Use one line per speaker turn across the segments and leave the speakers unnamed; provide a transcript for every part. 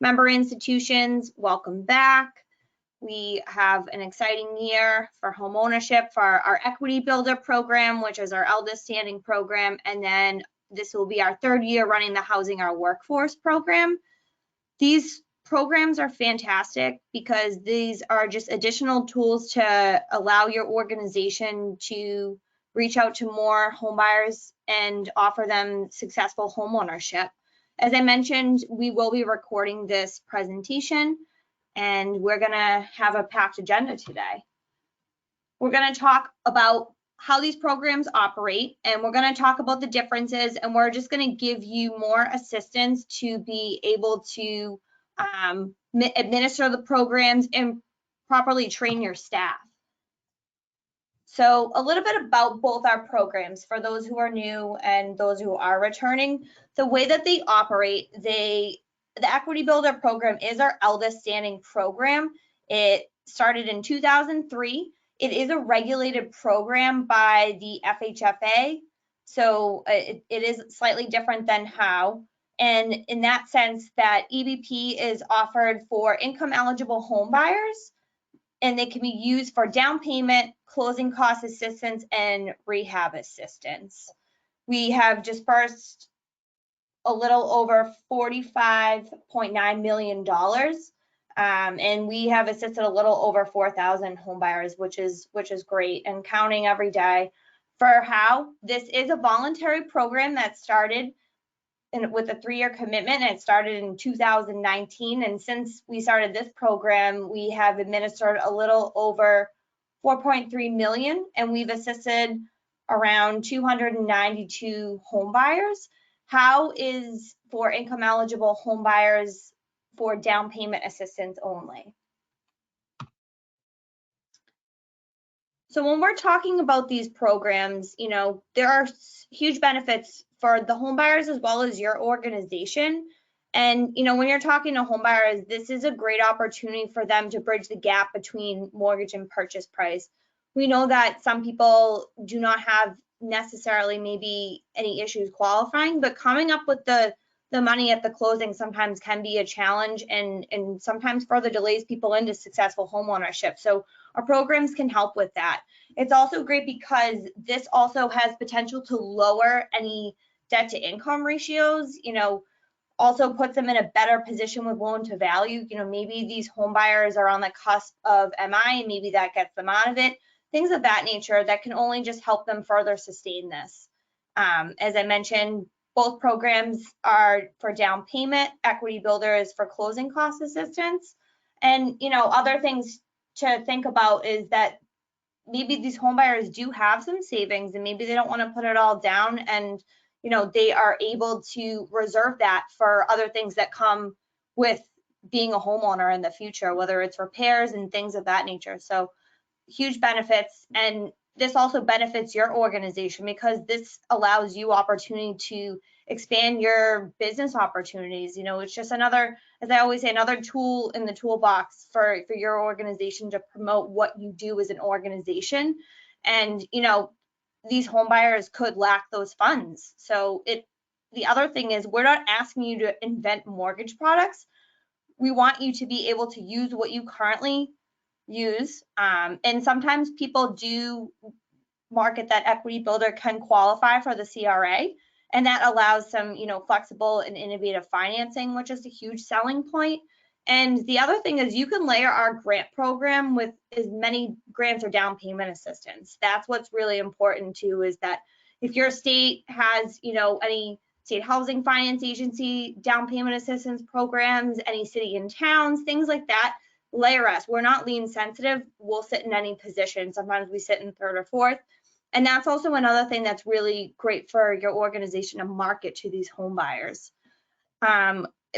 Member institutions, welcome back. We have an exciting year for homeownership for our Equity Builder program, which is our eldest standing program. And then this will be our third year running the Housing Our Workforce program. These programs are fantastic because these are just additional tools to allow your organization to reach out to more homebuyers and offer them successful homeownership. As I mentioned, we will be recording this presentation and we're gonna have a packed agenda today. We're gonna talk about how these programs operate, and we're gonna talk about the differences, and we're just gonna give you more assistance to be able to administer the programs and properly train your staff. So a little bit about both our programs for those who are new and those who are returning. The way that they operate, the Equity Builder program is our eldest standing program. It started in 2003. It is a regulated program by the FHFA, so it is slightly different than HOW. And in that sense, that EBP is offered for income eligible home buyers, and they can be used for down payment, closing cost assistance, and rehab assistance. We have dispersed a little over $45.9 million, and we have assisted a little over 4,000 home buyers, which is great, and counting every day. For HOW, this is a voluntary program that started with a 3-year commitment, and it started in 2019. And since we started this program, we have administered a little over 4.3 million, and we've assisted around 292 home buyers. HOW is for income eligible home buyers for down payment assistance only. So when we're talking about these programs, you know, there are huge benefits for the home buyers as well as your organization. And, you know, when you're talking to home buyers, this is a great opportunity for them to bridge the gap between mortgage and purchase price. We know that some people do not have necessarily maybe any issues qualifying, but coming up with the money at the closing sometimes can be a challenge, and sometimes further delays people into successful home ownership. So our programs can help with that. It's also great because this also has potential to lower any debt to income ratios, you know, also puts them in a better position with loan to value. You know, maybe these home buyers are on the cusp of MI, and maybe that gets them out of it. Things of that nature that can only just help them further sustain this. As I mentioned, both programs are for down payment. Equity Builder is for closing cost assistance. And, you know, other things to think about is that maybe these home buyers do have some savings and maybe they don't want to put it all down, and, you know, they are able to reserve that for other things that come with being a homeowner in the future, whether it's repairs and things of that nature. So huge benefits. And this also benefits your organization because this allows you opportunity to expand your business opportunities. You know, it's just another, as I always say, another tool in the toolbox for your organization to promote what you do as an organization. And, you know, these home buyers could lack those funds. So the other thing is, we're not asking you to invent mortgage products. We want you to be able to use what you currently use. And sometimes people do market that Equity Builder can qualify for the CRA, and that allows some, you know, flexible and innovative financing, which is a huge selling point. And the other thing is you can layer our grant program with as many grants or down payment assistance. That's what's really important too, is that if your state has, you know, any state housing finance agency down payment assistance programs, any city and towns, things like that, layer us. We're not lien sensitive. We'll sit in any position. Sometimes we sit in third or fourth. And that's also another thing that's really great for your organization to market to these home buyers.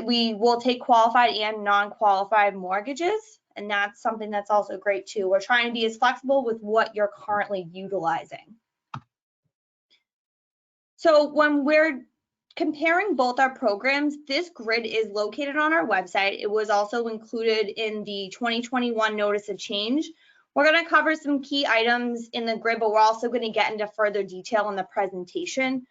We will take qualified and non-qualified mortgages, and that's something that's also great too. We're trying to be as flexible with what you're currently utilizing. So when we're comparing both our programs, this grid is located on our website. It was also included in the 2021 Notice of Change. We're going to cover some key items in the grid, but we're also going to get into further detail in the presentation.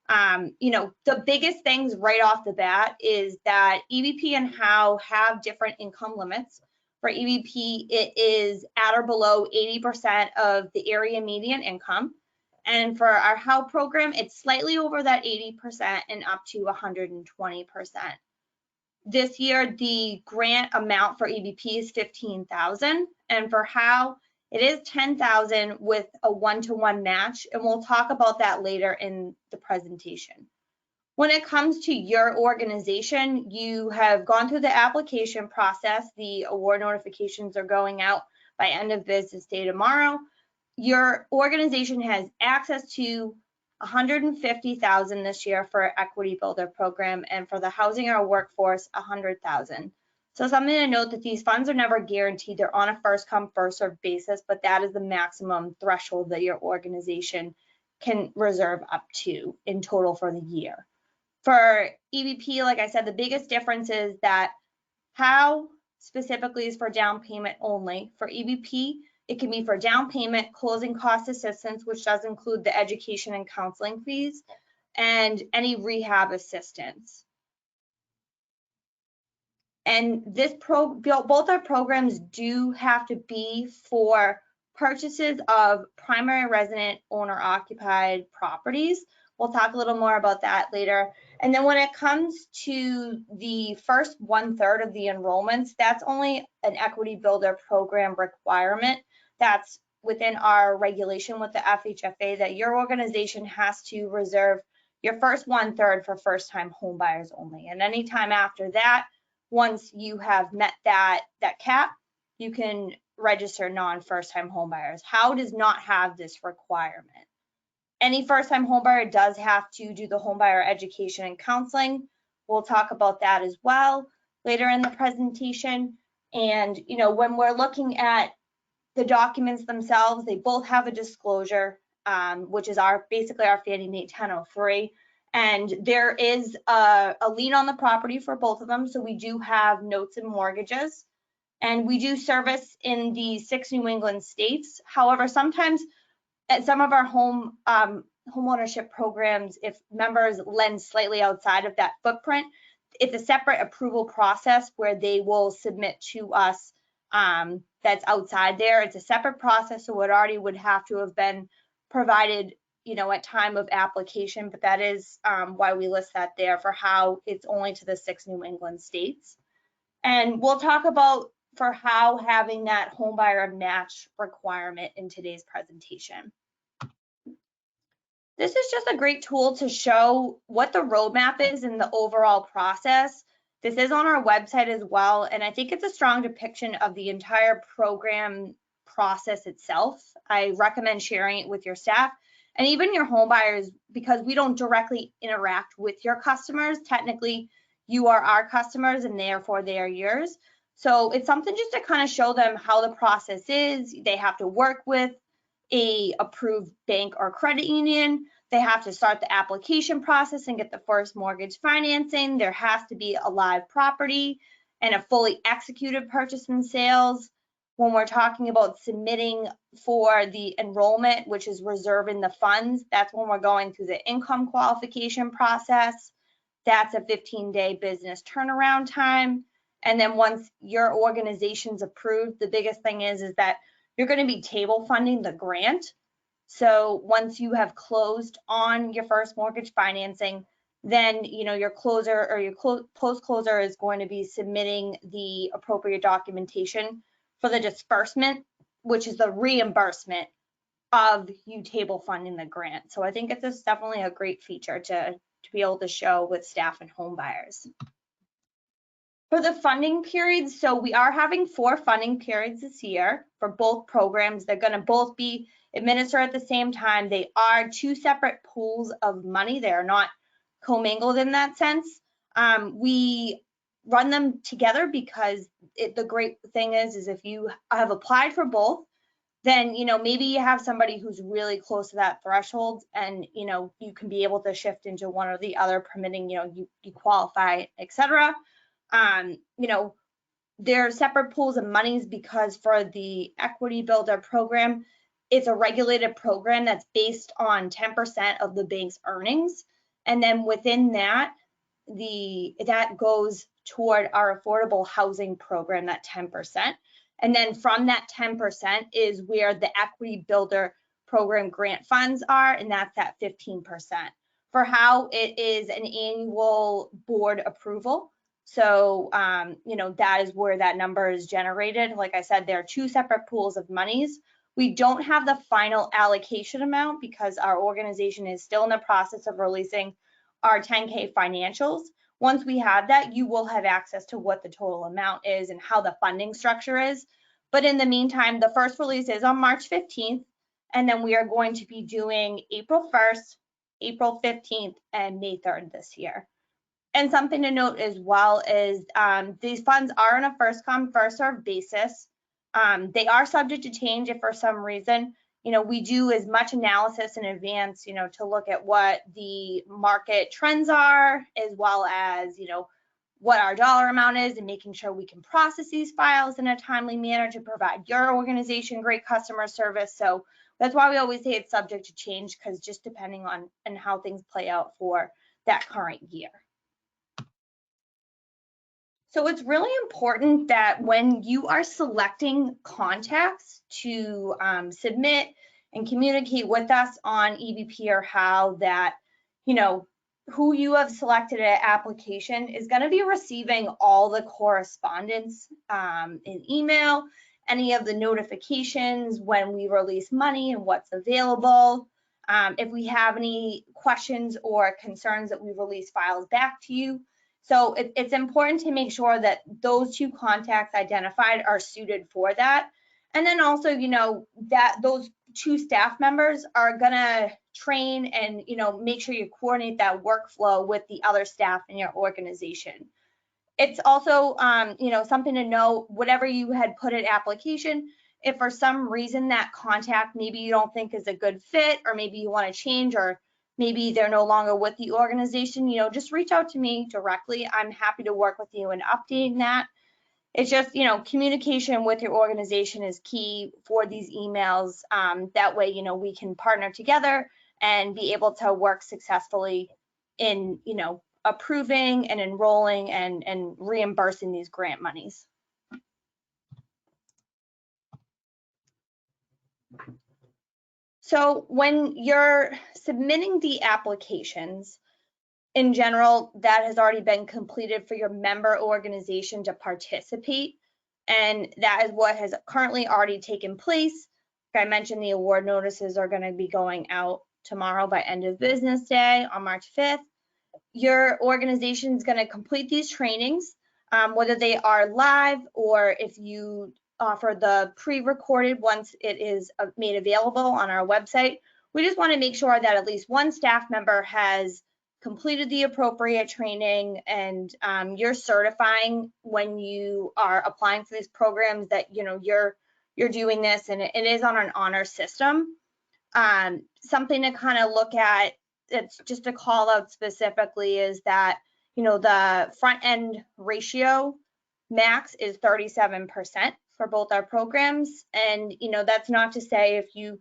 You know, the biggest things right off the bat is that EBP and HOW have different income limits. For EBP, it is at or below 80% of the area median income. And for our HOW program, it's slightly over that 80% and up to 120%. This year, the grant amount for EBP is $15,000, and for HOW, it is $10,000 with a one-to-one match, and we'll talk about that later in the presentation. When it comes to your organization, you have gone through the application process. The award notifications are going out by end of business day tomorrow. Your organization has access to $150,000 this year for Equity Builder program, and for the Housing Our Workforce, $100,000. So something to note that these funds are never guaranteed. They're on a first come, first served basis, but that is the maximum threshold that your organization can reserve up to in total for the year. For EBP, like I said, the biggest difference is that HOW specifically is for down payment only. For EBP, it can be for down payment, closing cost assistance, which does include the education and counseling fees, and any rehab assistance. And both our programs do have to be for purchases of primary resident owner occupied properties. We'll talk a little more about that later. And then when it comes to the first 1/3 of the enrollments, that's only an Equity Builder program requirement. That's within our regulation with the FHFA that your organization has to reserve your first 1/3 for first-time home buyers only. And anytime after that, once you have met that cap, you can register non-first-time home buyers. HOW does not have this requirement. Any first-time homebuyer does have to do the homebuyer education and counseling. We'll talk about that as well later in the presentation. And you know, when we're looking at the documents themselves, they both have a disclosure, which is basically our Fannie Mae 1003. And there is a lien on the property for both of them. So we do have notes and mortgages. And we do service in the 6 New England states. However, sometimes at some of our homeownership programs, if members lend slightly outside of that footprint, it's a separate approval process where they will submit to us that's outside there. It's a separate process, so it already would have to have been provided, you know, at time of application, but that is why we list that there for HOW it's only to the 6 New England states. And we'll talk about for HOW having that homebuyer match requirement in today's presentation. This is just a great tool to show what the roadmap is in the overall process. This is on our website as well, and I think it's a strong depiction of the entire program process itself. I recommend sharing it with your staff and even your home buyers, because we don't directly interact with your customers. Technically, you are our customers and therefore they are yours. So it's something just to kind of show them how the process is. They have to work with a approved bank or credit union. They have to start the application process and get the first mortgage financing. There has to be a live property and a fully executed purchase and sales. When we're talking about submitting for the enrollment, which is reserving the funds, that's when we're going through the income qualification process. That's a 15-day business turnaround time. And then once your organization's approved, the biggest thing is that you're going to be table funding the grant. So once you have closed on your first mortgage financing, then you know your closer or your post closer is going to be submitting the appropriate documentation for the disbursement, which is the reimbursement of you table funding the grant. So I think it's definitely a great feature to be able to show with staff and home buyers. For the funding periods, so we are having 4 funding periods this year for both programs. They're going to both be administered at the same time. They are 2 separate pools of money. They are not commingled in that sense. We run them together because the great thing is if you have applied for both, then you know maybe you have somebody who's really close to that threshold, and you know you can be able to shift into one or the other, permitting you qualify, etc. You know, they're separate pools of monies because for the Equity Builder program, it's a regulated program that's based on 10% of the bank's earnings. And then within that, that goes toward our affordable housing program, that 10%. And then from that 10% is where the equity builder program grant funds are, and that's at 15%. For how it is an annual board approval. So, that is where that number is generated. Like I said, there are two separate pools of monies. We don't have the final allocation amount because our organization is still in the process of releasing our 10K financials. Once we have that, you will have access to what the total amount is and how the funding structure is. But in the meantime, the first release is on March 15th, and then we are going to be doing April 1st, April 15th, and May 3rd this year. And something to note as well is these funds are on a first come, first served basis. They are subject to change if for some reason, we do as much analysis in advance, to look at what the market trends are, as well as, what our dollar amount is, and making sure we can process these files in a timely manner to provide your organization great customer service. So that's why we always say it's subject to change, because just depending on and how things play out for that current year. So it's really important that when you are selecting contacts to submit and communicate with us on EBP or how, that, who you have selected an application is going to be receiving all the correspondence in email, any of the notifications when we release money and what's available. If we have any questions or concerns, that we release files back to you. So it's important to make sure that those two contacts identified are suited for that. And then also, that those two staff members are gonna train and, make sure you coordinate that workflow with the other staff in your organization. It's also, something to know, whatever you had put in application, if for some reason that contact maybe you don't think is a good fit, or maybe you want to change, or maybe they're no longer with the organization, just reach out to me directly. I'm happy to work with you in updating that. It's just, communication with your organization is key for these emails. That way, we can partner together and be able to work successfully in, approving and enrolling and reimbursing these grant monies. So when you're submitting the applications, in general, that has already been completed for your member organization to participate. And that is what has currently already taken place. Like I mentioned, the award notices are going to be going out tomorrow by end of business day on March 5th. Your organization is going to complete these trainings, whether they are live or if you offer the pre-recorded once it is made available on our website. We just want to make sure that at least one staff member has completed the appropriate training, and you're certifying when you are applying for these programs that you're doing this, and it is on an honor system. Something to kind of look at, it's just a call out specifically, is that the front end ratio max is 37% for both our programs. And that's not to say if you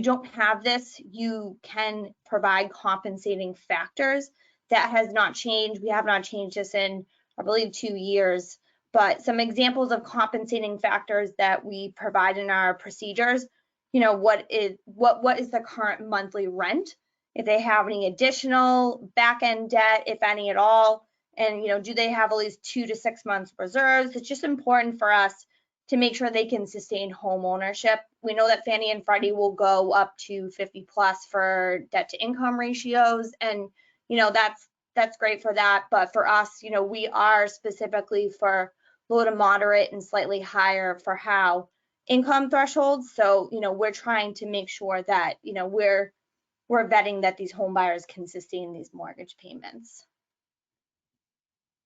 don't have this, you can provide compensating factors. That has not changed. We have not changed this in, I believe, 2 years. But some examples of compensating factors that we provide in our procedures, what is the current monthly rent? If they have any additional back-end debt, if any at all, and do they have at least 2 to 6 months reserves? It's just important for us to make sure they can sustain home ownership. We know that Fannie and Freddie will go up to 50 plus for debt to income ratios, and that's great for that. But for us, we are specifically for low to moderate and slightly higher for how income thresholds. So we're trying to make sure that we're vetting that these home buyers can sustain these mortgage payments.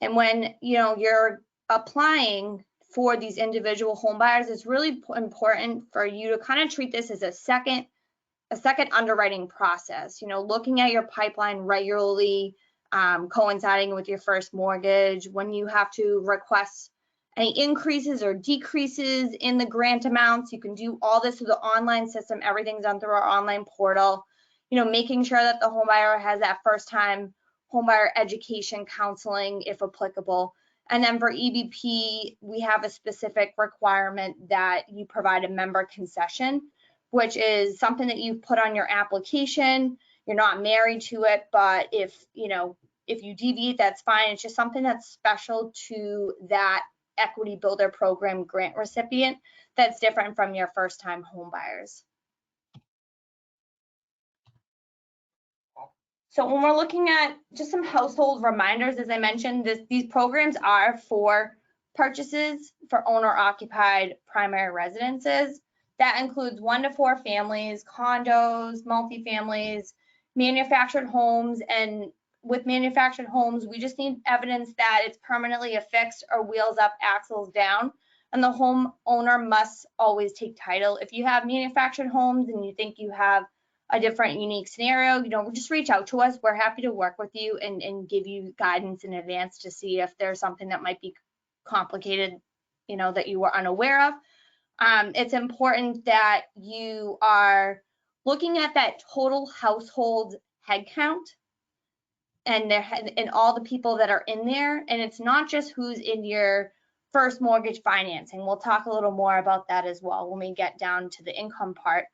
And when you're applying for these individual home buyers, it's really important for you to kind of treat this as a second underwriting process. Looking at your pipeline regularly, coinciding with your first mortgage, when you have to request any increases or decreases in the grant amounts. You can do all this through the online system. Everything's done through our online portal. making sure that the homebuyer has that first-time homebuyer education counseling, if applicable. And then for EBP, we have a specific requirement that you provide a member concession, which is something that you put on your application. You're not married to it, but if you deviate, that's fine. It's just something that's special to that Equity Builder Program grant recipient that's different from your first-time home buyers. So when we're looking at just some household reminders, as I mentioned, these programs are for purchases for owner-occupied primary residences. That includes 1 to 4 families, condos, multifamilies, manufactured homes, and with manufactured homes, we just need evidence that it's permanently affixed or wheels up, axles down, and the homeowner must always take title. If you have manufactured homes and you think you have a different unique scenario, just reach out to us. We're happy to work with you and give you guidance in advance to see if there's something that might be complicated, that you were unaware of. It's important that you are looking at that total household head count and all the people that are in there. And it's not just who's in your first mortgage financing. We'll talk a little more about that as well when we get down to the income part.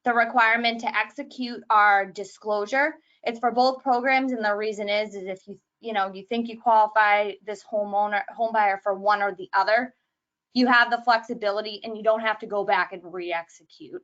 The requirement to execute our disclosure, it's for both programs, and the reason is if you think you qualify this home buyer for one or the other, you have the flexibility and you don't have to go back and re-execute.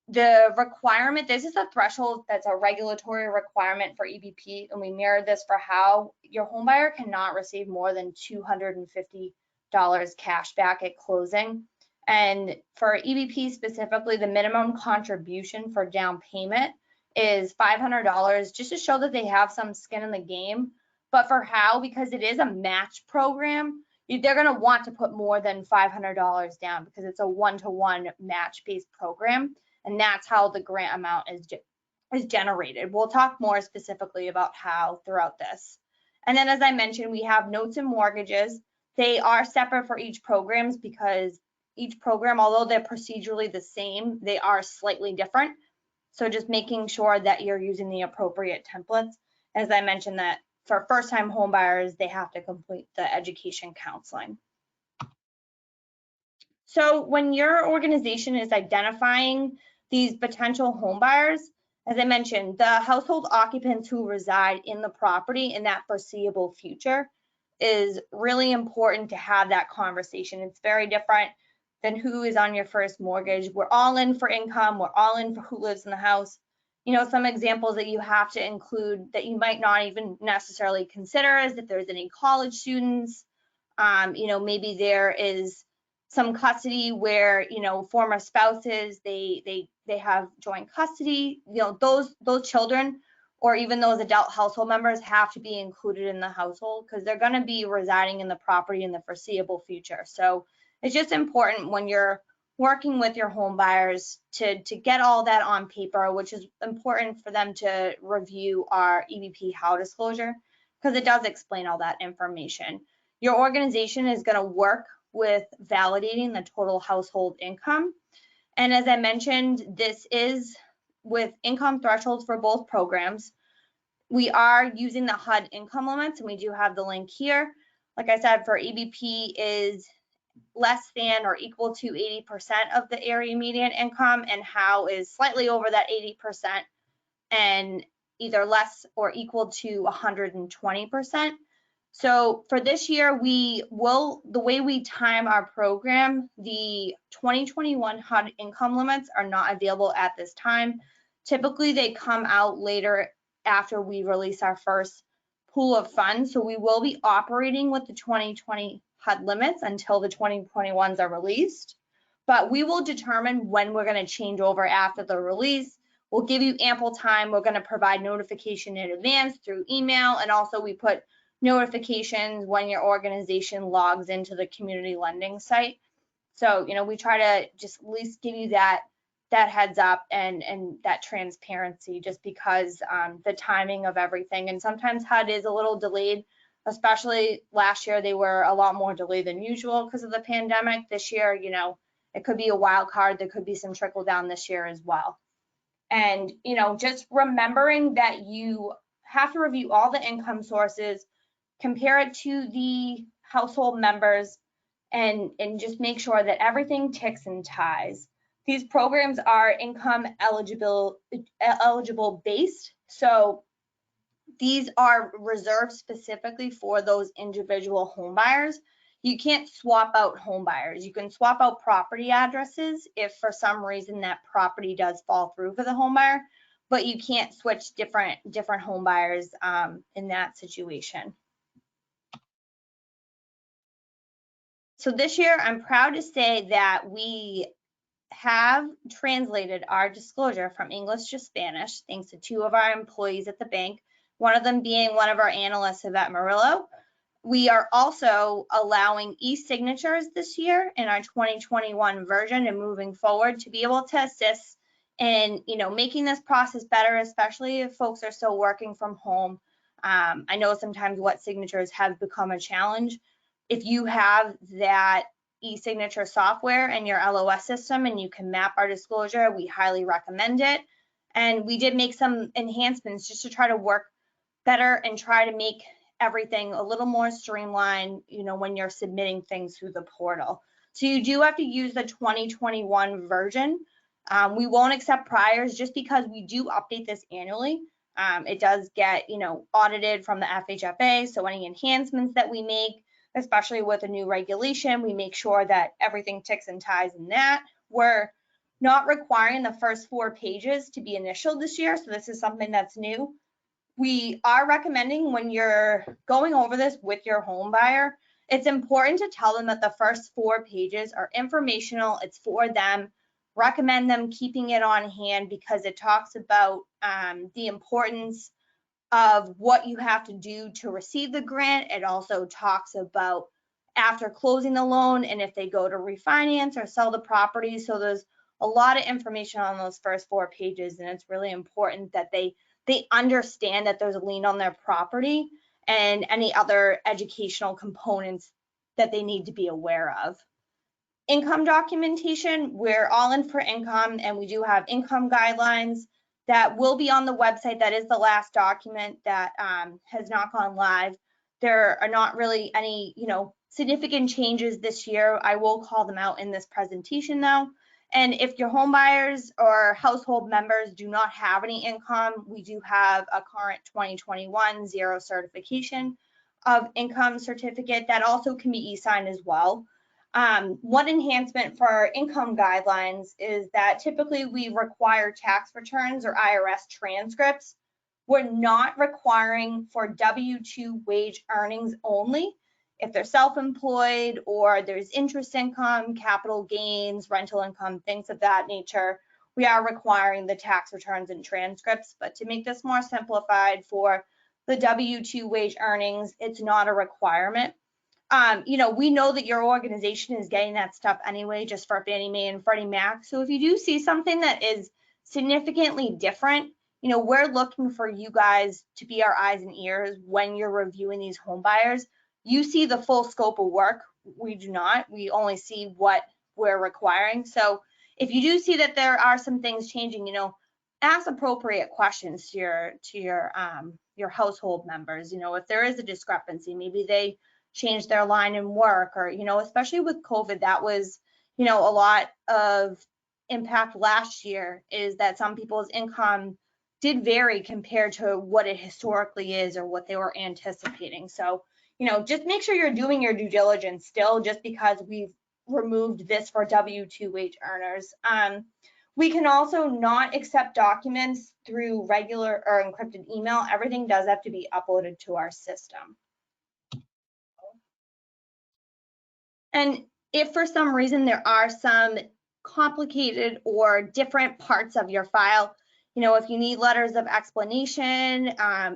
The requirement, this is a threshold that's a regulatory requirement for EBP, and we mirrored this for how your home buyer cannot receive more than $250 cash back at closing. And for EBP specifically, the minimum contribution for down payment is $500 just to show that they have some skin in the game. But for how, because it is a match program, they're going to want to put more than $500 down because it's a one-to-one match-based program. And that's how the grant amount is generated. We'll talk more specifically about how throughout this. And then, as I mentioned, we have notes and mortgages. They are separate for each programs because each program, although they're procedurally the same, they are slightly different. So just making sure that you're using the appropriate templates. As I mentioned, that for first-time home buyers, they have to complete the education counseling. So when your organization is identifying these potential home buyers, as I mentioned, the household occupants who reside in the property in that foreseeable future is really important to have that conversation. It's very different than who is on your first mortgage. We're all in for income. We're all in for who lives in the house. Some examples that you have to include that you might not even necessarily consider is if there's any college students, maybe there is some custody where, former spouses, they have joint custody, those children or even those adult household members have to be included in the household because they're going to be residing in the property in the foreseeable future. So it's just important when you're working with your home buyers to get all that on paper, which is important for them to review our EBP how disclosure because it does explain all that information. Your organization is going to work with validating the total household income. And as I mentioned, this is with income thresholds for both programs. We are using the HUD income limits, and we do have the link here. Like I said, for EBP is less than or equal to 80% of the area median income, and how is slightly over that 80% and either less or equal to 120%. So for this year, the way we time our program, the 2021 HUD income limits are not available at this time. Typically, they come out later after we release our first pool of funds. So we will be operating with the 2020 HUD limits until the 2021s are released. But we will determine when we're going to change over after the release. We'll give you ample time. We're going to provide notification in advance through email, and also we put notifications when your organization logs into the community lending site. So, we try to just at least give you that heads up and that transparency just because the timing of everything. And sometimes HUD is a little delayed, especially last year. They were a lot more delayed than usual because of the pandemic. This year, it could be a wild card. There could be some trickle down this year as well. And, you know, just remembering that you have to review all the income sources, compare it to the household members, and just make sure that everything ticks and ties. These programs are income eligible based, so these are reserved specifically for those individual home buyers. You can't swap out home buyers. You can swap out property addresses if for some reason that property does fall through for the home buyer, but you can't switch different home buyers in that situation. So this year, I'm proud to say that we have translated our disclosure from English to Spanish, thanks to 2 of our employees at the bank, one of them being one of our analysts, Yvette Murillo. We are also allowing e-signatures this year in our 2021 version and moving forward to be able to assist in, you know, making this process better, especially if folks are still working from home. I know sometimes what signatures have become a challenge. If you have that e-signature software in your LOS system and you can map our disclosure, we highly recommend it. And we did make some enhancements just to try to work better and try to make everything a little more streamlined, you know, when you're submitting things through the portal. So you do have to use the 2021 version. We won't accept priors just because we do update this annually. It does get, you know, audited from the FHFA. So any enhancements that we make, especially with a new regulation, we make sure that everything ticks and ties in that. We're not requiring the first 4 pages to be initialed this year. So this is something that's new. We are recommending when you're going over this with your home buyer, it's important to tell them that the first 4 pages are informational. It's for them. Recommend them keeping it on hand because it talks about the importance of what you have to do to receive the grant. It also talks about after closing the loan and if they go to refinance or sell the property. So there's a lot of information on those first 4 pages, and it's really important that they understand that there's a lien on their property and any other educational components that they need to be aware of. Income documentation, we're all in for income, and we do have income guidelines that will be on the website. That is the last document that has not gone live. There are not really any, you know, significant changes this year. I will call them out in this presentation though. And if your home buyers or household members do not have any income, we do have a current 2021 zero certification of income certificate that also can be e-signed as well. One enhancement for our income guidelines is that typically we require tax returns or IRS transcripts. We're not requiring for W-2 wage earnings only. If they're self-employed or there's interest income, capital gains, rental income, things of that nature, we are requiring the tax returns and transcripts. But to make this more simplified for the W-2 wage earnings, it's not a requirement. You know, we know that your organization is getting that stuff anyway, just for Fannie Mae and Freddie Mac. So if you do see something that is significantly different, you know, we're looking for you guys to be our eyes and ears when you're reviewing these home buyers. You see the full scope of work. We do not. We only see what we're requiring. So if you do see that there are some things changing, you know, ask appropriate questions to your household members. You know, if there is a discrepancy, maybe they change their line in work, or, you know, especially with COVID, that was, you know, a lot of impact last year, is that some people's income did vary compared to what it historically is or what they were anticipating. So, you know, just make sure you're doing your due diligence still, just because we've removed this for W-2 wage earners. We can also not accept documents through regular or encrypted email. Everything does have to be uploaded to our system. And if for some reason there are some complicated or different parts of your file, you know, if you need letters of explanation,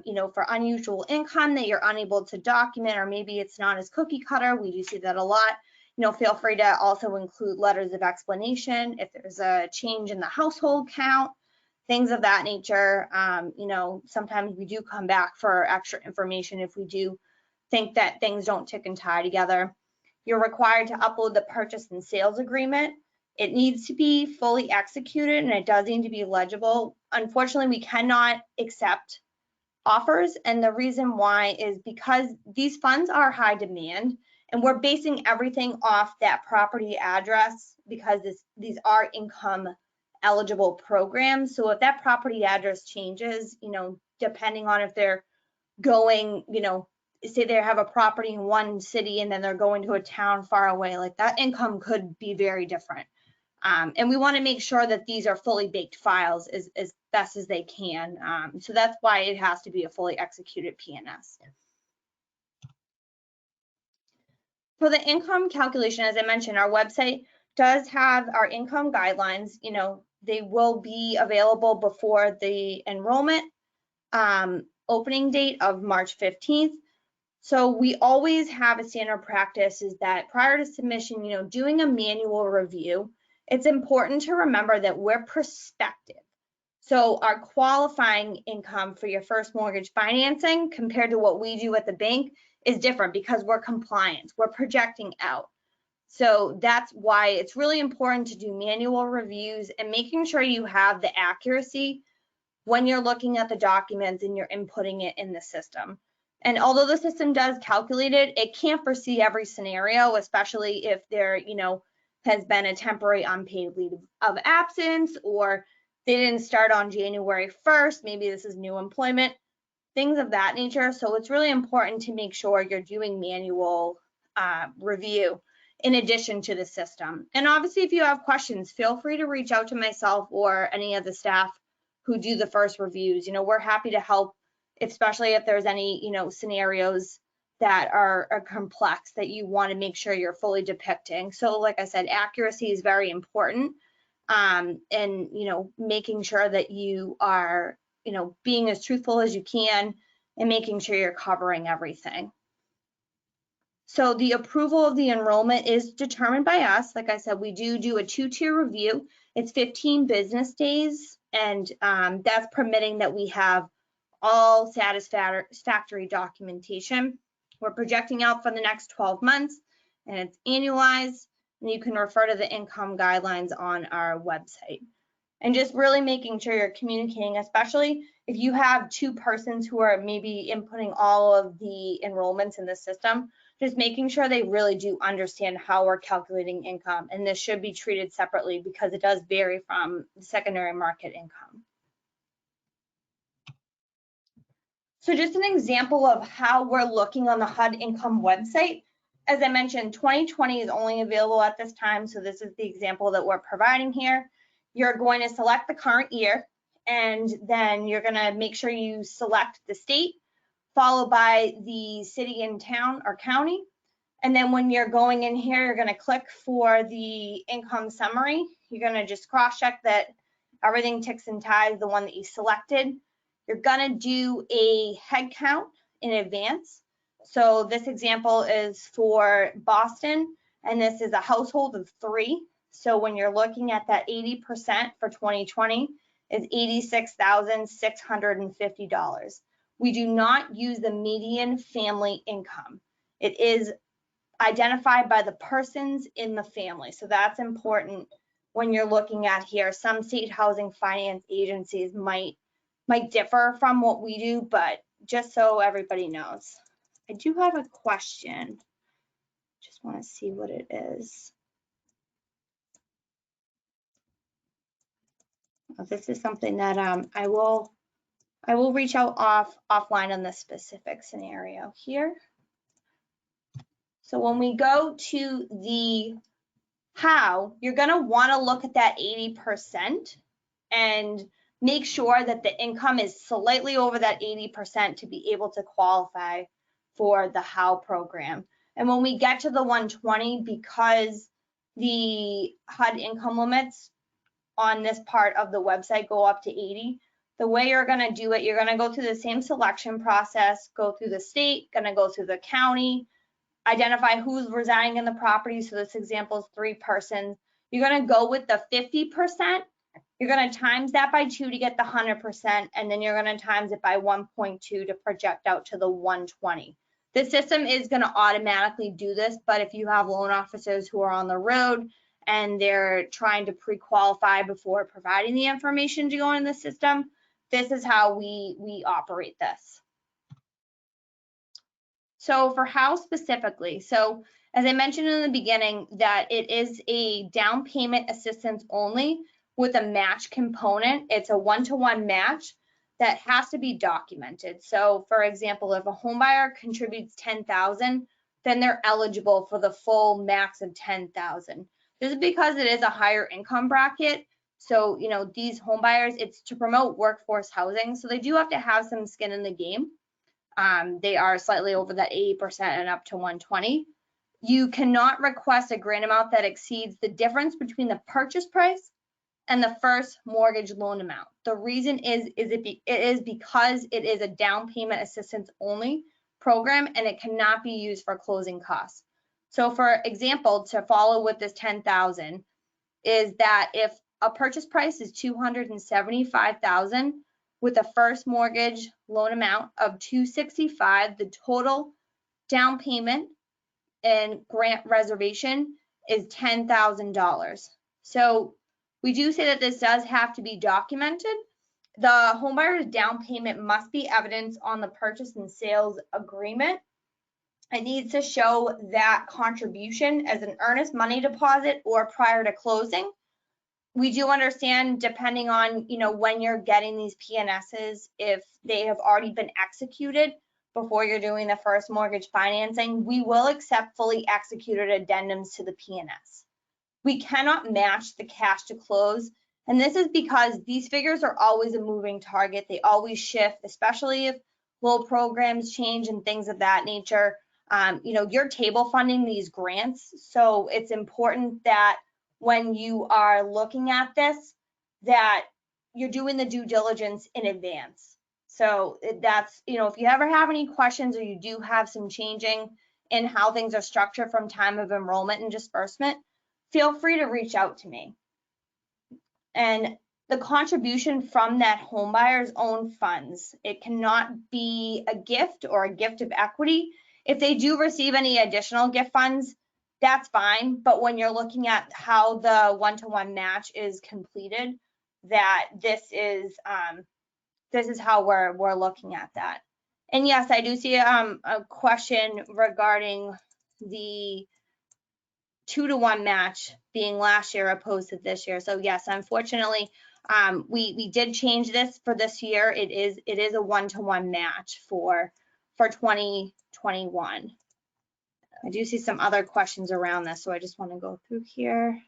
you know, for unusual income that you're unable to document, or maybe it's not as cookie cutter, we do see that a lot, you know, feel free to also include letters of explanation. If there's a change in the household count, things of that nature, you know, sometimes we do come back for extra information if we do think that things don't tick and tie together. You're required to upload the purchase and sales agreement. It needs to be fully executed and it does need to be legible. Unfortunately, we cannot accept offers, and the reason why is because these funds are high demand and we're basing everything off that property address because these are income eligible programs. So if that property address changes, depending on if they're going, say they have a property in one city and then they're going to a town far away, like that income could be very different. And we want to make sure that these are fully baked files as best as they can. So that's why it has to be a fully executed PNS. For the income calculation, as I mentioned, our website does have our income guidelines. They will be available before the enrollment opening date of March 15th. So we always have a standard practice is that prior to submission, doing a manual review. It's important to remember that we're prospective. So our qualifying income for your first mortgage financing compared to what we do at the bank is different because we're compliant, we're projecting out. So that's why it's really important to do manual reviews and making sure you have the accuracy when you're looking at the documents and you're inputting it in the system. And although the system does calculate it, it can't foresee every scenario, especially if there, has been a temporary unpaid leave of absence, or they didn't start on January 1st, maybe this is new employment, things of that nature. So it's really important to make sure you're doing manual review in addition to the system. And obviously, if you have questions, feel free to reach out to myself or any of the staff who do the first reviews. We're happy to help, especially if there's any, scenarios that are complex that you want to make sure you're fully depicting. So like I said, accuracy is very important. And, making sure that you are, being as truthful as you can and making sure you're covering everything. So the approval of the enrollment is determined by us. Like I said, we do a 2-tier review. It's 15 business days, and that's permitting that we have all satisfactory documentation. We're projecting out for the next 12 months, and it's annualized, and you can refer to the income guidelines on our website. And just really making sure you're communicating, especially if you have 2 persons who are maybe inputting all of the enrollments in the system, just making sure they really do understand how we're calculating income. And this should be treated separately because it does vary from the secondary market income. So just an example of how we're looking on the HUD income website. As I mentioned, 2020 is only available at this time. So this is the example that we're providing here. You're going to select the current year, and then you're going to make sure you select the state, followed by the city and town or county. And then when you're going in here, you're going to click for the income summary. You're going to just cross-check that everything ticks and ties the one that you selected. You're going to do a head count in advance. So this example is for Boston, and this is a household of 3. So when you're looking at that 80% for 2020 is $86,650. We do not use the median family income. It is identified by the persons in the family. So that's important when you're looking at here. Some state housing finance agencies might differ from what we do, but just so everybody knows. I do have a question. Just want to see what it is. This is something that I will reach out offline on this specific scenario here. So when we go to the how, you're going to want to look at that 80% and make sure that the income is slightly over that 80% to be able to qualify for the how program. And when we get to the 120, because the HUD income limits on this part of the website go up to 80, the way you're going to do it, you're going to go through the same selection process, go through the state, going to go through the county, identify who's residing in the property. So this example is 3 persons. You're going to go with the 50%. You're going to times that by 2 to get the 100%, and then you're going to times it by 1.2 to project out to the 120. The system is going to automatically do this, but if you have loan officers who are on the road and they're trying to pre-qualify before providing the information to go in the system, this is how we operate this. So for how specifically, so as I mentioned in the beginning, that it is a down payment assistance only with a match component. It's a one-to-one match that has to be documented. So for example, if a home buyer contributes $10,000, then they're eligible for the full max of $10,000. This is because it is a higher income bracket. So, you know, these home buyers, it's to promote workforce housing. So they do have to have some skin in the game. They are slightly over that 80% and up to 120. You cannot request a grant amount that exceeds the difference between the purchase price and the first mortgage loan amount. The reason is it is because it is a down payment assistance only program and it cannot be used for closing costs. So for example, to follow with this 10,000 is that if a purchase price is 275,000 with a first mortgage loan amount of 265, the total down payment and grant reservation is $10,000. So we do say that this does have to be documented. The homebuyer's down payment must be evidenced on the purchase and sales agreement. It needs to show that contribution as an earnest money deposit or prior to closing. We do understand, depending on, you know, when you're getting these PNSs, if they have already been executed before you're doing the first mortgage financing, we will accept fully executed addendums to the PNS. We cannot match the cash to close, and this is because these figures are always a moving target. They always shift, especially if loan programs change and things of that nature. You know, you're table funding these grants, so it's important that when you are looking at this, that you're doing the due diligence in advance. So that's, you know, if you ever have any questions or you do have some changing in how things are structured from time of enrollment and disbursement, feel free to reach out to me. And the contribution from that home buyer's own funds, it cannot be a gift or a gift of equity. If they do receive any additional gift funds, that's fine. But when you're looking at how the one-to-one match is completed, that this is how we're looking at that. And yes, I do see a question regarding the 2-to-1 match being last year opposed to this year. So yes, unfortunately, we did change this for this year. It is a 1-to-1 match for 2021. I do see some other questions around this, so I just want to go through here.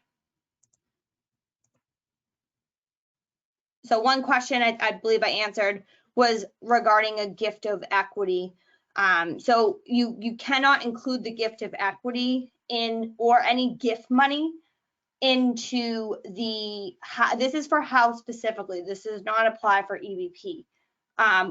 So one question I believe I answered was regarding a gift of equity. So you cannot include the gift of equity in or any gift money into the, this is for house specifically. This does not apply for EBP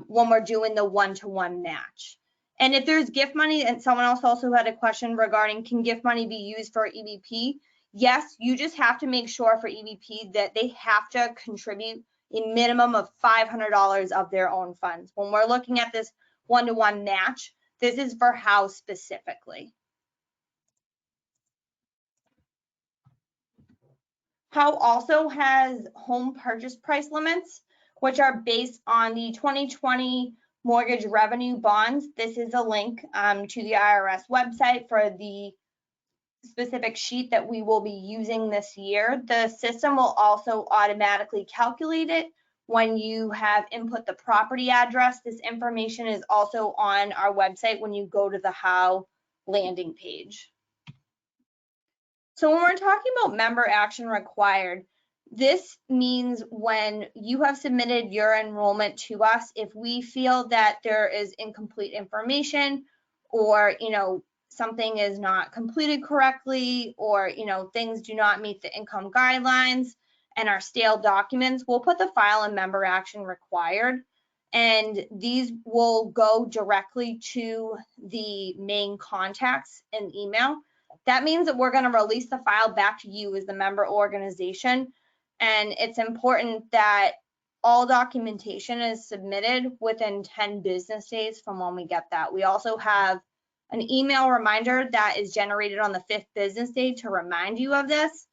when we're doing the 1-to-1 match. And if there's gift money, and someone else also had a question regarding, can gift money be used for EBP? Yes, you just have to make sure for EBP that they have to contribute a minimum of $500 of their own funds. When we're looking at this 1-to-1 match, this is for house specifically. How also has home purchase price limits, which are based on the 2020 mortgage revenue bonds. This is a link to the IRS website for the specific sheet that we will be using this year. The system will also automatically calculate it when you have input the property address. This information is also on our website when you go to the How landing page. So when we're talking about member action required, this means when you have submitted your enrollment to us, if we feel that there is incomplete information or, you know, something is not completed correctly or, you know, things do not meet the income guidelines and are stale documents, we'll put the file in member action required. And these will go directly to the main contacts in email. That means that we're going to release the file back to you as the member organization. And it's important that all documentation is submitted within 10 business days from when we get that. We also have an email reminder that is generated on the 5th business day to remind you of this.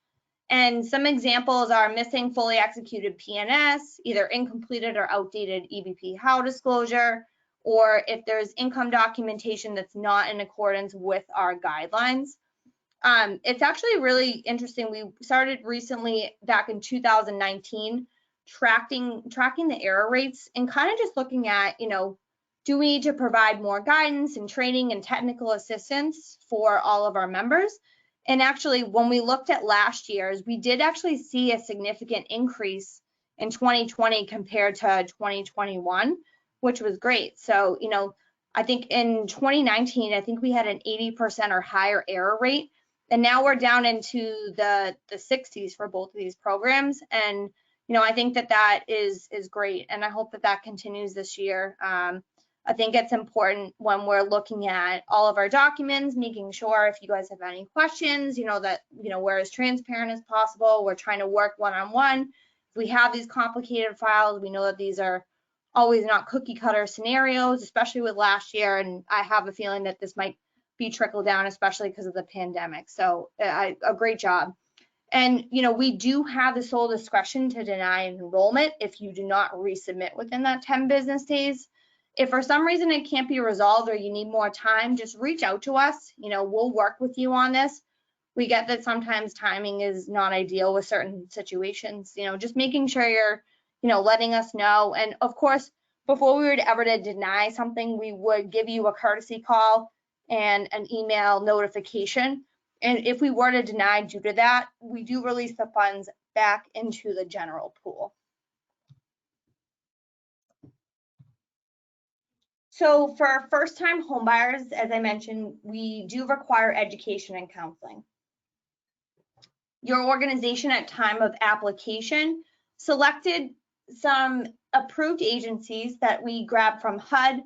And some examples are missing fully executed PNS, either incompleted or outdated EBP HOW disclosure, or if there's income documentation that's not in accordance with our guidelines. It's actually really interesting. We started recently back in 2019 tracking the error rates and kind of just looking at, do we need to provide more guidance and training and technical assistance for all of our members? And actually, when we looked at last year's, we did actually see a significant increase in 2020 compared to 2021, which was great. So, I think in 2019, I think we had an 80% or higher error rate. And now we're down into the 60s for both of these programs. And, I think that is great. And I hope that continues this year. I think it's important when we're looking at all of our documents, making sure if you guys have any questions, that, we're as transparent as possible. We're trying to work one-on-one. If we have these complicated files, we know that these are always not cookie cutter scenarios, especially with last year. And I have a feeling that this might be trickled down, especially because of the pandemic. So a great job. And, we do have the sole discretion to deny enrollment if you do not resubmit within that 10 business days. If for some reason it can't be resolved or you need more time, just reach out to us. We'll work with you on this. We get that sometimes timing is not ideal with certain situations, just making sure you're, letting us know. And of course, before we were ever to deny something, we would give you a courtesy call and an email notification. And if we were to deny due to that, we do release the funds back into the general pool. So for first-time homebuyers, as I mentioned, we do require education and counseling. Your organization at time of application selected some approved agencies that we grabbed from HUD,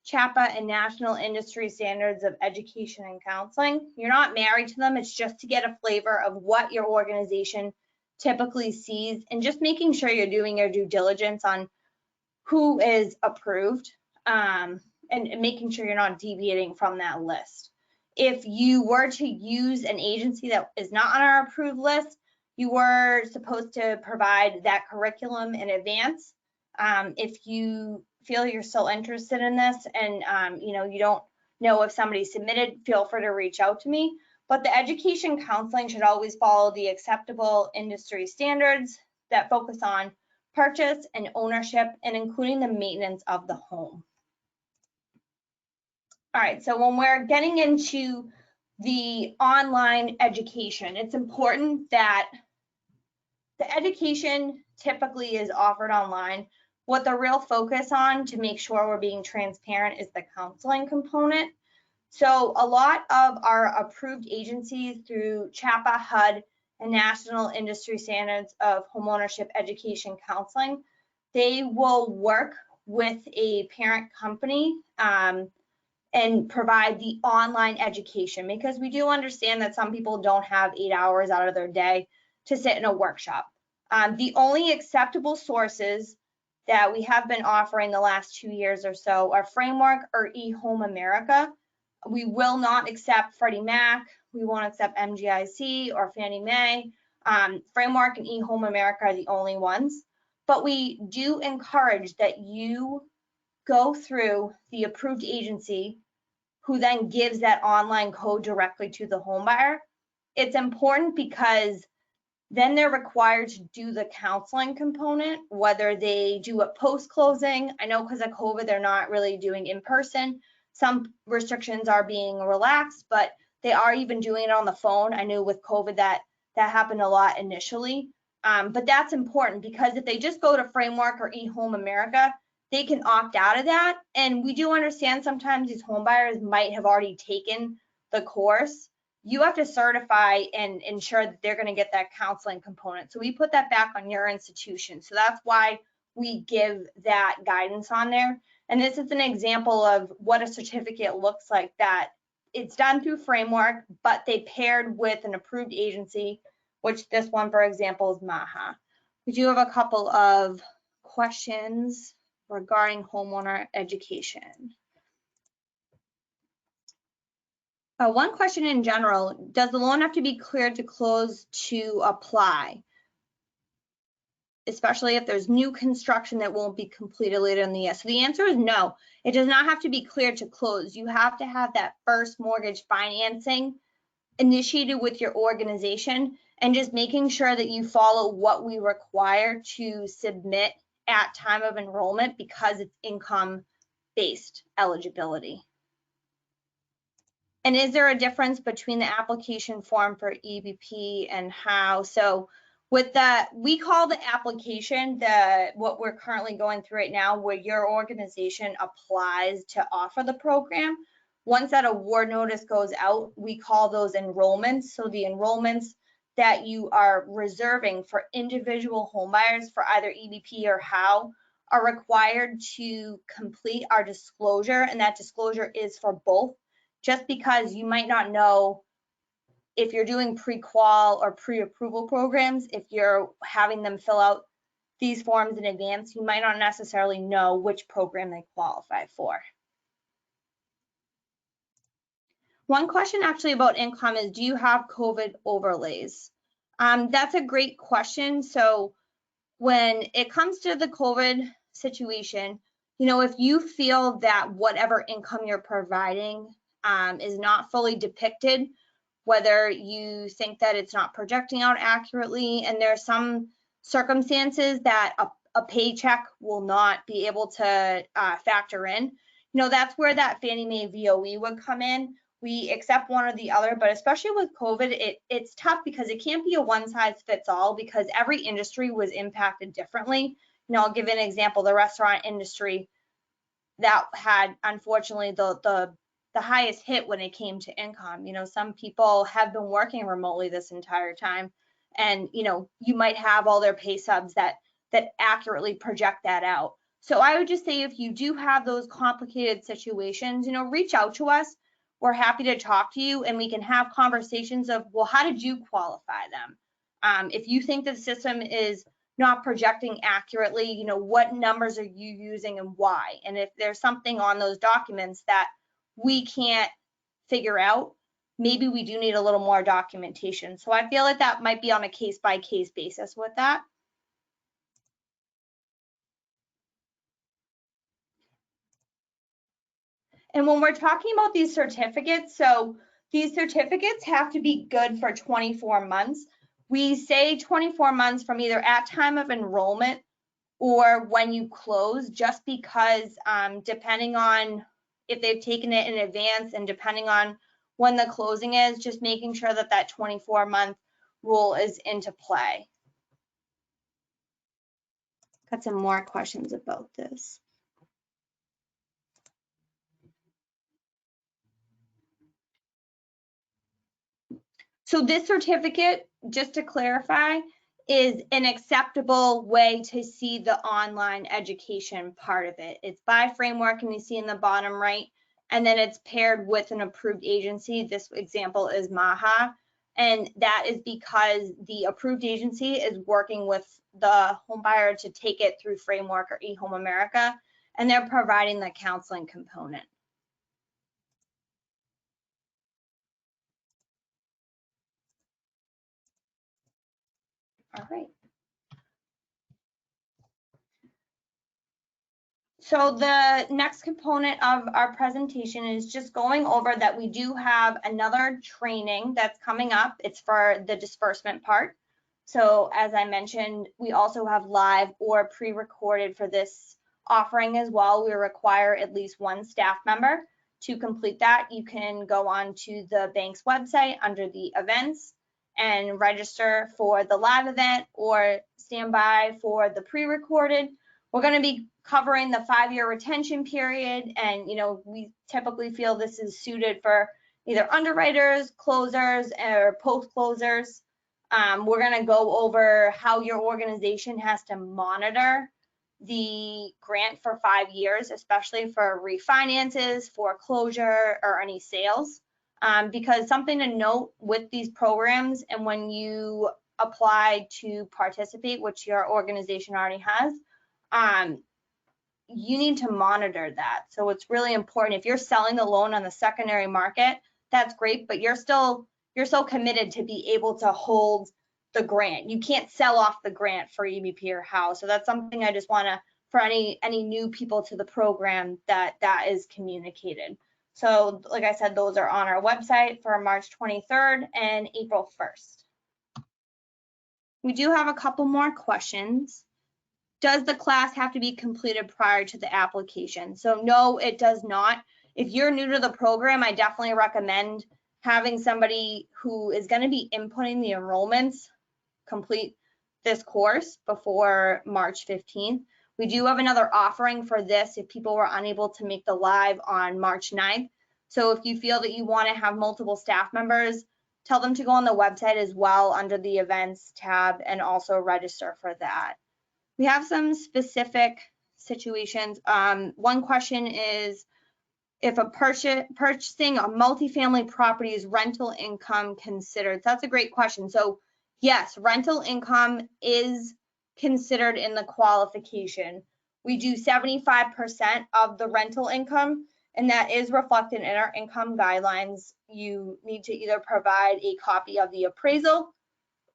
CHAPA, and National Industry Standards of Education and Counseling. You're not married to them. It's just to get a flavor of what your organization typically sees and just making sure you're doing your due diligence on who is approved. And making sure you're not deviating from that list. If you were to use an agency that is not on our approved list, you were supposed to provide that curriculum in advance. If you feel you're still interested in this and you don't know if somebody submitted, feel free to reach out to me. But the education counseling should always follow the acceptable industry standards that focus on purchase and ownership and including the maintenance of the home. All right, so when we're getting into the online education, it's important that the education typically is offered online. What the real focus on to make sure we're being transparent is the counseling component. So a lot of our approved agencies through CHAPA, HUD, and National Industry Standards of Homeownership Education Counseling, they will work with a parent company and provide the online education, because we do understand that some people don't have 8 hours out of their day to sit in a workshop. The only acceptable sources that we have been offering the last 2 years or so are Framework or eHome America. We will not accept Freddie Mac. We won't accept MGIC or Fannie Mae. Framework and eHome America are the only ones. But we do encourage that you go through the approved agency who then gives that online code directly to the home buyer. It's important because then they're required to do the counseling component, whether they do it post-closing. I know because of COVID, they're not really doing in person. Some restrictions are being relaxed, but they are even doing it on the phone. I knew with COVID that happened a lot initially. But that's important because if they just go to Framework or eHome America, they can opt out of that. And we do understand sometimes these home buyers might have already taken the course. You have to certify and ensure that they're going to get that counseling component. So we put that back on your institution. So that's why we give that guidance on there. And this is an example of what a certificate looks like, that it's done through Framework, but they paired with an approved agency, which this one, for example, is MAHA. We do have a couple of questions regarding homeowner education. One question in general, does the loan have to be cleared to close to apply? Especially if there's new construction that won't be completed later in the year. So the answer is no. It does not have to be cleared to close. You have to have that first mortgage financing initiated with your organization, and just making sure that you follow what we require to submit at time of enrollment, because it's income-based eligibility. And is there a difference between the application form for EBP and how? So with that, we call the application what we're currently going through right now, where your organization applies to offer the program. Once that award notice goes out, we call those enrollments. So the enrollments that you are reserving for individual home buyers for either EBP or HOW are required to complete our disclosure, and that disclosure is for both. Just because you might not know if you're doing pre-qual or pre-approval programs, if you're having them fill out these forms in advance, you might not necessarily know which program they qualify for. One question actually about income is, do you have COVID overlays? That's a great question. So when it comes to the COVID situation, if you feel that whatever income you're providing is not fully depicted, whether you think that it's not projecting out accurately, and there are some circumstances that a paycheck will not be able to factor in, that's where that Fannie Mae VOE would come in. We accept one or the other, but especially with COVID, it's tough because it can't be a one size fits all, because every industry was impacted differently. I'll give an example. The restaurant industry, that had, unfortunately, the highest hit when it came to income. Some people have been working remotely this entire time, and you might have all their pay stubs that accurately project that out. So I would just say, if you do have those complicated situations, reach out to us. We're happy to talk to you, and we can have conversations of, well, how did you qualify them? If you think the system is not projecting accurately, what numbers are you using and why? And if there's something on those documents that we can't figure out, maybe we do need a little more documentation. So I feel like that might be on a case-by-case basis with that. And when we're talking about these certificates, so these certificates have to be good for 24 months. We say 24 months from either at time of enrollment or when you close, just because depending on if they've taken it in advance and depending on when the closing is, just making sure that that 24-month rule is into play. Got some more questions about this. So this certificate, just to clarify, is an acceptable way to see the online education part of it. It's by framework, and you see in the bottom right, and then it's paired with an approved agency. This example is MAHA, and that is because the approved agency is working with the home buyer to take it through framework or eHome America, and they're providing the counseling component. All right. So the next component of our presentation is just going over that we do have another training that's coming up. It's for the disbursement part. So as I mentioned, we also have live or pre-recorded for this offering as well. We require at least one staff member to complete that. You can go on to the bank's website under the events and register for the live event or stand by for the pre-recorded. We're going to be covering the 5-year retention period, and we typically feel this is suited for either underwriters, closers, or post-closers. We're going to go over how your organization has to monitor the grant for 5 years, especially for refinances, foreclosure, or any sales. Because something to note with these programs, and when you apply to participate, which your organization already has, you need to monitor that. So it's really important. If you're selling the loan on the secondary market, that's great, but you're so committed to be able to hold the grant. You can't sell off the grant for EBP or house. So that's something I just want to, for any new people to the program, that is communicated. So like I said, those are on our website for March 23rd and April 1st. We do have a couple more questions. Does the class have to be completed prior to the application? So no, it does not. If you're new to the program, I definitely recommend having somebody who is going to be inputting the enrollments complete this course before March 15th. We do have another offering for this if people were unable to make the live on March 9th. So if you feel that you want to have multiple staff members, tell them to go on the website as well under the events tab and also register for that. We have some specific situations. One question is, if a purchasing a multifamily property, is rental income considered? That's a great question. So yes, rental income is considered in the qualification. We do 75% of the rental income, and that is reflected in our income guidelines. You need to either provide a copy of the appraisal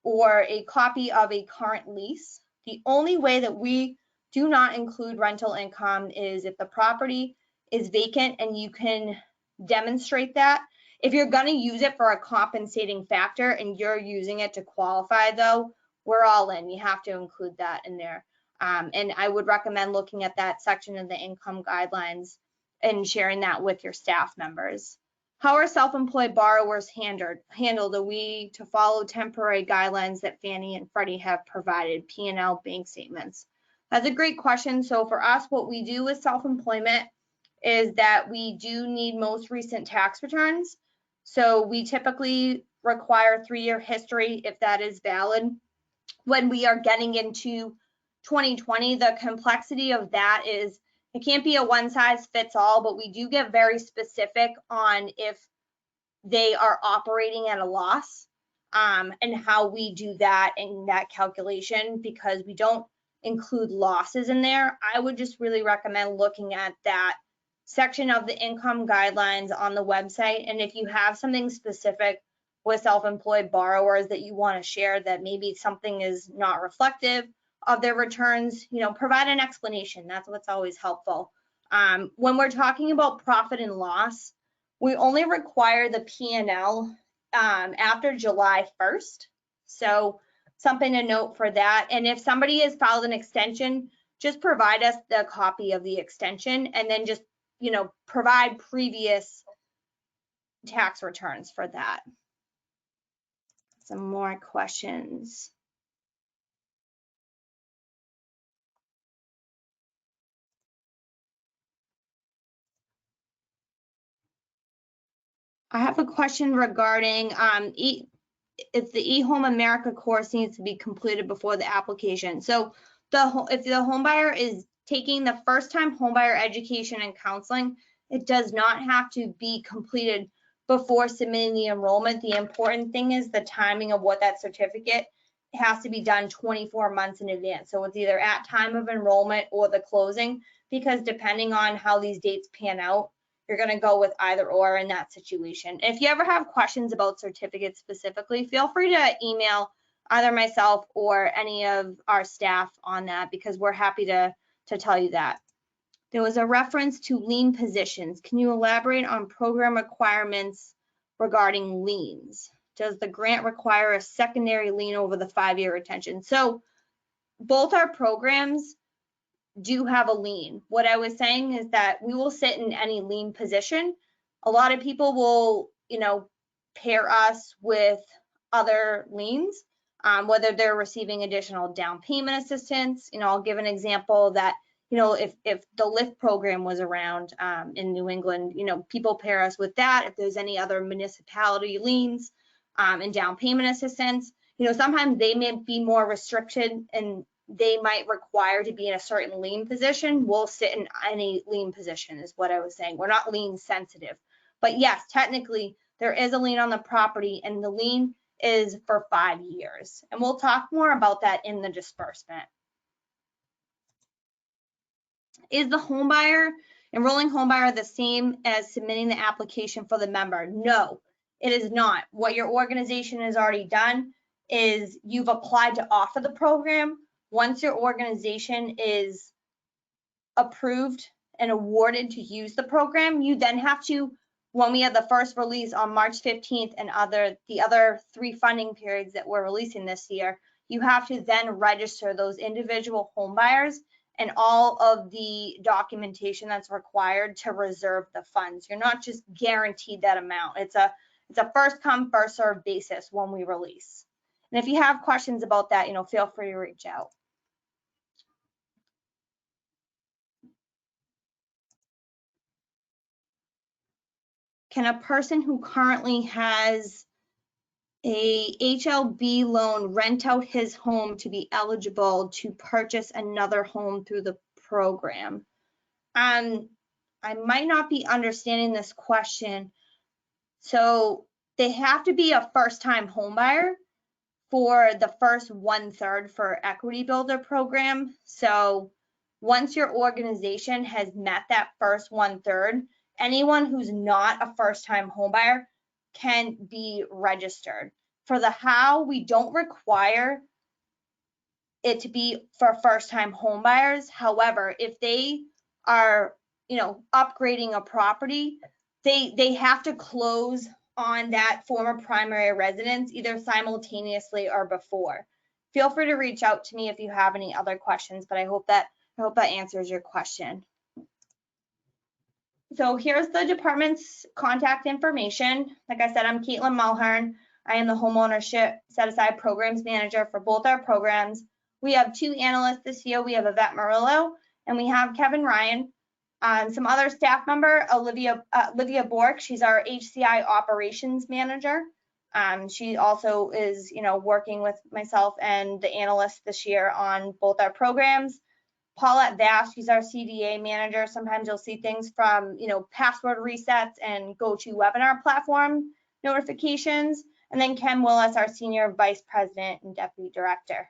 or a copy of a current lease. The only way that we do not include rental income is if the property is vacant and you can demonstrate that. If you're going to use it for a compensating factor and you're using it to qualify, though, we're all in. You have to include that in there. And I would recommend looking at that section of the income guidelines and sharing that with your staff members. How are self-employed borrowers handled? Are we to follow temporary guidelines that Fannie and Freddie have provided, P&L bank statements? That's a great question. So for us, what we do with self-employment is that we do need most recent tax returns. So we typically require 3-year history if that is valid. When we are getting into 2020, the complexity of that is it can't be a one size fits all, but we do get very specific on if they are operating at a loss, and how we do that in that calculation, because we don't include losses in there. I would just really recommend looking at that section of the income guidelines on the website. And if you have something specific with self-employed borrowers that you want to share, that maybe something is not reflective of their returns, provide an explanation. That's what's always helpful. When we're talking about profit and loss, we only require the P&L after July 1st. So something to note for that. And if somebody has filed an extension, just provide us the copy of the extension, and then just, provide previous tax returns for that. Some more questions. I have a question regarding if the eHome America course needs to be completed before the application. So if the homebuyer is taking the first time homebuyer education and counseling, it does not have to be completed before submitting the enrollment. The important thing is the timing of what that certificate has to be done 24 months in advance. So it's either at time of enrollment or the closing, because depending on how these dates pan out, you're going to go with either or in that situation. If you ever have questions about certificates specifically, feel free to email either myself or any of our staff on that, because we're happy to tell you that. There was a reference to lien positions. Can you elaborate on program requirements regarding liens? Does the grant require a secondary lien over the 5-year retention? So both our programs do have a lien. What I was saying is that we will sit in any lien position. A lot of people will, pair us with other liens, whether they're receiving additional down payment assistance. I'll give an example that, if the LIFT program was around in New England, people pair us with that. If there's any other municipality liens and down payment assistance, sometimes they may be more restricted and they might require to be in a certain lien position. We'll sit in any lien position is what I was saying. We're not lien sensitive. But yes, technically there is a lien on the property, and the lien is for 5 years. And we'll talk more about that in the disbursement. Is the homebuyer Enrolling homebuyer the same as submitting the application for the member? No, it is not. What your organization has already done is you've applied to offer the program. Once your organization is approved and awarded to use the program, you then have to, when we have the first release on March 15th and the other 3 funding periods that we're releasing this year, you have to then register those individual home buyers and all of the documentation that's required to reserve the funds. You're not just guaranteed that amount. It's a first come, first served basis when we release. And if you have questions about that, feel free to reach out. Can a person who currently has a HLB loan rent out his home to be eligible to purchase another home through the program? I might not be understanding this question. So they have to be a first-time home buyer for the first 1/3 for Equity Builder program. So once your organization has met that first 1/3, anyone who's not a first-time home buyer can be registered. For the how, we don't require it to be for first-time home buyers. However, if they are, upgrading a property, they have to close on that former primary residence either simultaneously or before. Feel free to reach out to me if you have any other questions, but I hope that answers your question. So here's the department's contact information. Like I said, I'm Caitlin Mulhern. I am the Homeownership Set-Aside Programs Manager for both our programs. We have 2 analysts this year. We have Yvette Murillo and we have Kevin Ryan. Some other staff member, Olivia Bork. She's our HCI Operations Manager. She also is, working with myself and the analysts this year on both our programs. Paulette Vash, she's our CDA manager. Sometimes you'll see things from, password resets and GoToWebinar platform notifications. And then Ken Willis, our senior vice president and deputy director.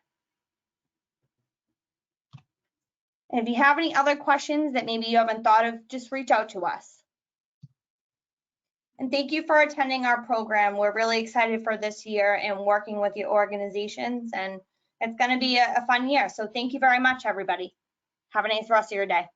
And if you have any other questions that maybe you haven't thought of, just reach out to us. And thank you for attending our program. We're really excited for this year and working with your organizations, and it's going to be a fun year. So thank you very much, everybody. Have a nice rest of your day.